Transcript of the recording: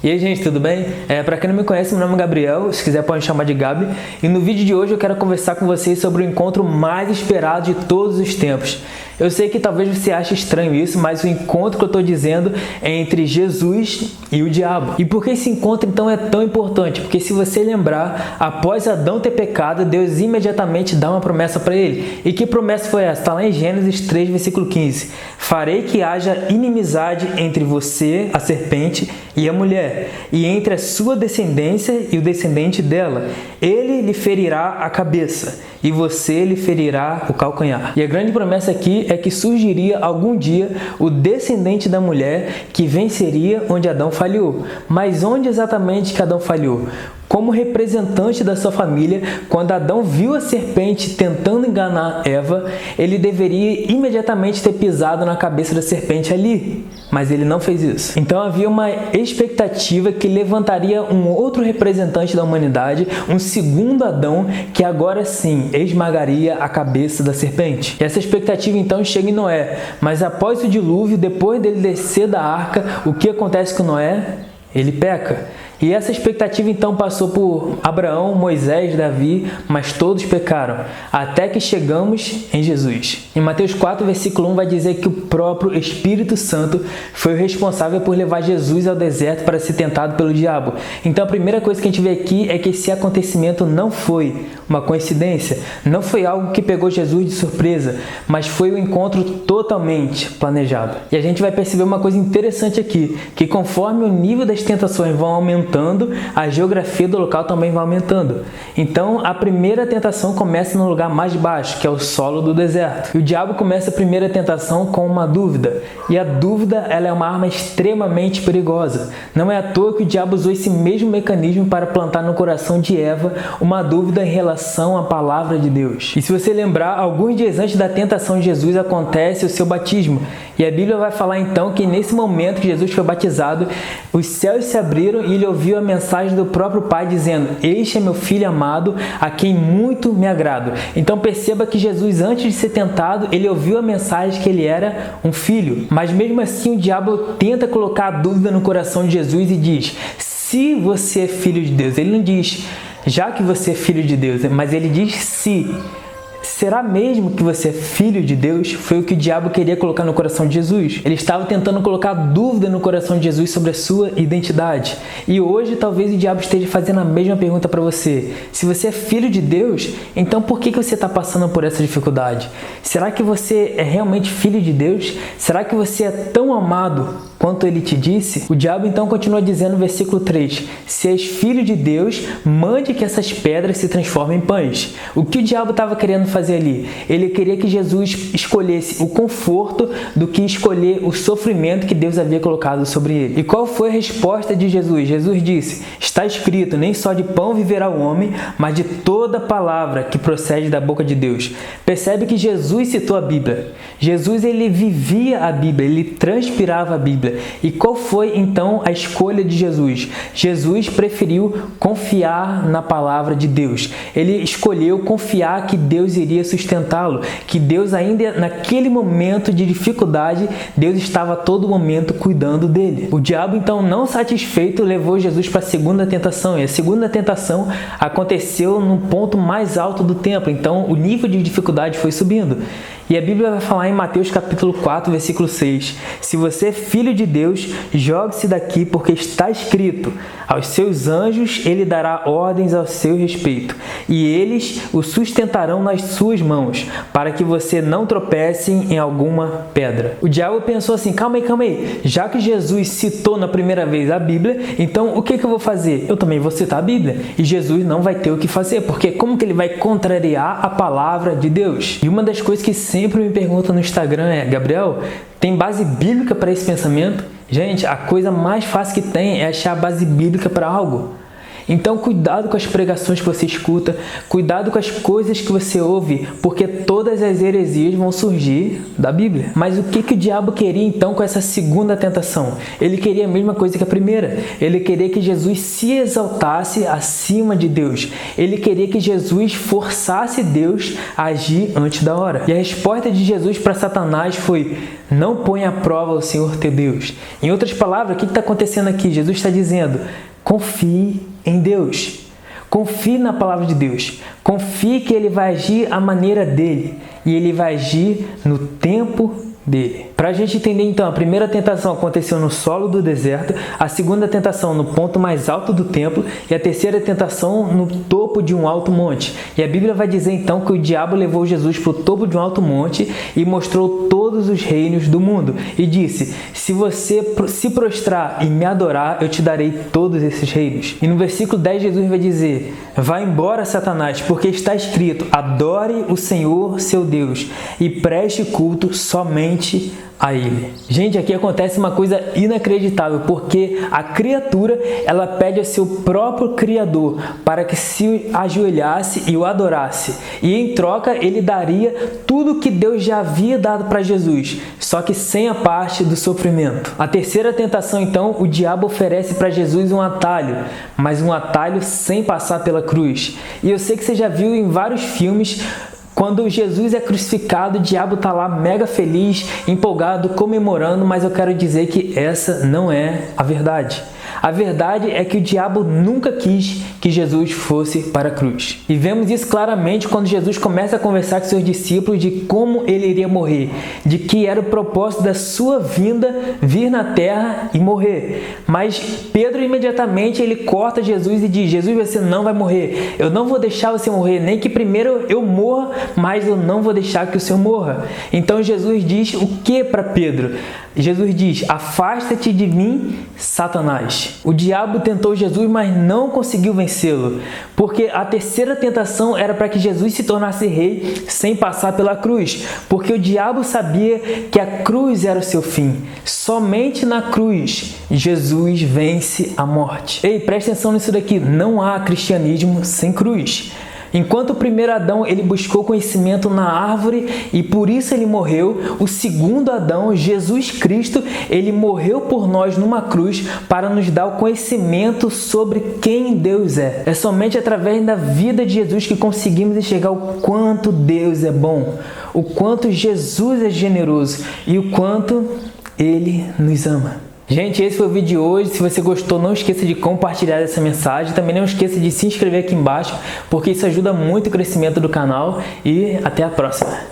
E aí, gente, tudo bem? Para quem não me conhece, meu nome é Gabriel, se quiser pode me chamar de Gabi. E no vídeo de hoje eu quero conversar com vocês sobre o encontro mais esperado de todos os tempos. Eu sei que talvez você ache estranho isso, mas o encontro que eu estou dizendo é entre Jesus e o diabo. E por que esse encontro então é tão importante? Porque se você lembrar, após Adão ter pecado, Deus imediatamente dá uma promessa para ele. E que promessa foi essa? Está lá em Gênesis 3, versículo 15. Farei que haja inimizade entre você, a serpente, e a mulher, e entre a sua descendência e o descendente dela. Ele lhe ferirá a cabeça, e você lhe ferirá o calcanhar. E a grande promessa aqui é que surgiria algum dia o descendente da mulher que venceria onde Adão falhou. Mas onde exatamente que Adão falhou? Como representante da sua família, quando Adão viu a serpente tentando enganar Eva, ele deveria imediatamente ter pisado na cabeça da serpente ali, mas ele não fez isso. Então havia uma expectativa que levantaria um outro representante da humanidade, um segundo Adão, que agora sim esmagaria a cabeça da serpente. E essa expectativa então chega em Noé, mas após o dilúvio, depois dele descer da arca, o que acontece com Noé? Ele peca. E essa expectativa então passou por Abraão, Moisés, Davi, mas todos pecaram, até que chegamos em Jesus. Em Mateus 4, versículo 1 vai dizer que o próprio Espírito Santo foi o responsável por levar Jesus ao deserto para ser tentado pelo diabo. Então a primeira coisa que a gente vê aqui é que esse acontecimento não foi uma coincidência, não foi algo que pegou Jesus de surpresa, mas foi um encontro totalmente planejado. E a gente vai perceber uma coisa interessante aqui, que conforme o nível das tentações vão aumentando, a geografia do local também vai aumentando. Então, a primeira tentação começa no lugar mais baixo, que é o solo do deserto. E o diabo começa a primeira tentação com uma dúvida. E a dúvida, ela é uma arma extremamente perigosa. Não é à toa que o diabo usou esse mesmo mecanismo para plantar no coração de Eva uma dúvida em relação à palavra de Deus. E se você lembrar, alguns dias antes da tentação de Jesus acontece o seu batismo. E a Bíblia vai falar então que nesse momento que Jesus foi batizado, os céus se abriram e ele ouviu a mensagem do próprio Pai dizendo: "Este é meu Filho amado, a quem muito me agrado". Então perceba que Jesus, antes de ser tentado, ele ouviu a mensagem que ele era um filho. Mas mesmo assim o diabo tenta colocar a dúvida no coração de Jesus e diz: "Se você é filho de Deus". Ele não diz "já que você é filho de Deus", mas ele diz "se". Será mesmo que você é filho de Deus? Foi o que o diabo queria colocar no coração de Jesus. Ele estava tentando colocar dúvida no coração de Jesus sobre a sua identidade. E hoje talvez o diabo esteja fazendo a mesma pergunta para você. Se você é filho de Deus, então por que você está passando por essa dificuldade? Será que você é realmente filho de Deus? Será que você é tão amado quanto ele te disse? O diabo então continua dizendo no versículo 3: "Se és filho de Deus, mande que essas pedras se transformem em pães". O que o diabo estava querendo fazer ali? Ele queria que Jesus escolhesse o conforto do que escolher o sofrimento que Deus havia colocado sobre ele. E qual foi a resposta de Jesus? Jesus disse: "Está escrito, nem só de pão viverá o homem, mas de toda palavra que procede da boca de Deus". Percebe que Jesus citou a Bíblia. Jesus, ele vivia a Bíblia, ele transpirava a Bíblia. E qual foi então a escolha de Jesus? Jesus preferiu confiar na palavra de Deus. Ele escolheu confiar que Deus iria sustentá-lo, que Deus ainda naquele momento de dificuldade, Deus estava a todo momento cuidando dele. O diabo então, não satisfeito, levou Jesus para a segunda tentação. E a segunda tentação aconteceu no ponto mais alto do templo. Então o nível de dificuldade foi subindo. E a Bíblia vai falar em Mateus capítulo 4, versículo 6: "Se você é filho de Deus, jogue-se daqui, porque está escrito: aos seus anjos ele dará ordens ao seu respeito, e eles o sustentarão nas suas mãos, para que você não tropece em alguma pedra". O diabo pensou assim: calma aí, já que Jesus citou na primeira vez a Bíblia, então o que eu vou fazer? Eu também vou citar a Bíblia. E Jesus não vai ter o que fazer, porque como que ele vai contrariar a palavra de Deus? E uma das coisas que sempre me perguntam no Instagram é: Gabriel, tem base bíblica para esse pensamento? Gente, a coisa mais fácil que tem é achar a base bíblica para algo. Então cuidado com as pregações que você escuta, cuidado com as coisas que você ouve, porque todas as heresias vão surgir da Bíblia. Mas o que o diabo queria então com essa segunda tentação? Ele queria a mesma coisa que a primeira. Ele queria que Jesus se exaltasse acima de Deus. Ele queria que Jesus forçasse Deus a agir antes da hora. E a resposta de Jesus para Satanás foi: não ponha à prova o Senhor teu Deus. Em outras palavras, o que está acontecendo aqui? Jesus está dizendo: confie em Deus. Confie na palavra de Deus. Confie que Ele vai agir à maneira dele. E Ele vai agir no tempo dele. Para a gente entender então, a primeira tentação aconteceu no solo do deserto, a segunda tentação no ponto mais alto do templo e a terceira tentação no topo de um alto monte. E a Bíblia vai dizer então que o diabo levou Jesus para o topo de um alto monte e mostrou todos os reinos do mundo e disse: se você se prostrar e me adorar, eu te darei todos esses reinos. E no versículo 10 Jesus vai dizer: vai embora, Satanás, porque está escrito: adore o Senhor seu Deus e preste culto somente a Ele. Gente, aqui acontece uma coisa inacreditável, porque a criatura, ela pede ao seu próprio Criador para que se ajoelhasse e o adorasse. E em troca, ele daria tudo que Deus já havia dado para Jesus, só que sem a parte do sofrimento. A terceira tentação, então, o diabo oferece para Jesus um atalho, mas um atalho sem passar pela cruz. E eu sei que você já viu em vários filmes, quando Jesus é crucificado, o diabo está lá mega feliz, empolgado, comemorando, mas eu quero dizer que essa não é a verdade. A verdade é que o diabo nunca quis que Jesus fosse para a cruz. E vemos isso claramente quando Jesus começa a conversar com seus discípulos de como ele iria morrer, de que era o propósito da sua vinda vir na terra e morrer. Mas Pedro imediatamente ele corta Jesus e diz: Jesus, você não vai morrer. Eu não vou deixar você morrer, nem que primeiro eu morra, mas eu não vou deixar que o Senhor morra. Então Jesus diz o que para Pedro? Jesus diz: afasta-te de mim, Satanás. O diabo tentou Jesus, mas não conseguiu vencê-lo, porque a terceira tentação era para que Jesus se tornasse rei sem passar pela cruz, porque o diabo sabia que a cruz era o seu fim. Somente na cruz Jesus vence a morte. Ei, presta atenção nisso daqui, não há cristianismo sem cruz. Enquanto o primeiro Adão ele buscou conhecimento na árvore e por isso ele morreu, o segundo Adão, Jesus Cristo, ele morreu por nós numa cruz para nos dar o conhecimento sobre quem Deus é. É somente através da vida de Jesus que conseguimos enxergar o quanto Deus é bom, o quanto Jesus é generoso e o quanto Ele nos ama. Gente, esse foi o vídeo de hoje. Se você gostou, não esqueça de compartilhar essa mensagem. Também não esqueça de se inscrever aqui embaixo, porque isso ajuda muito o crescimento do canal. E até a próxima!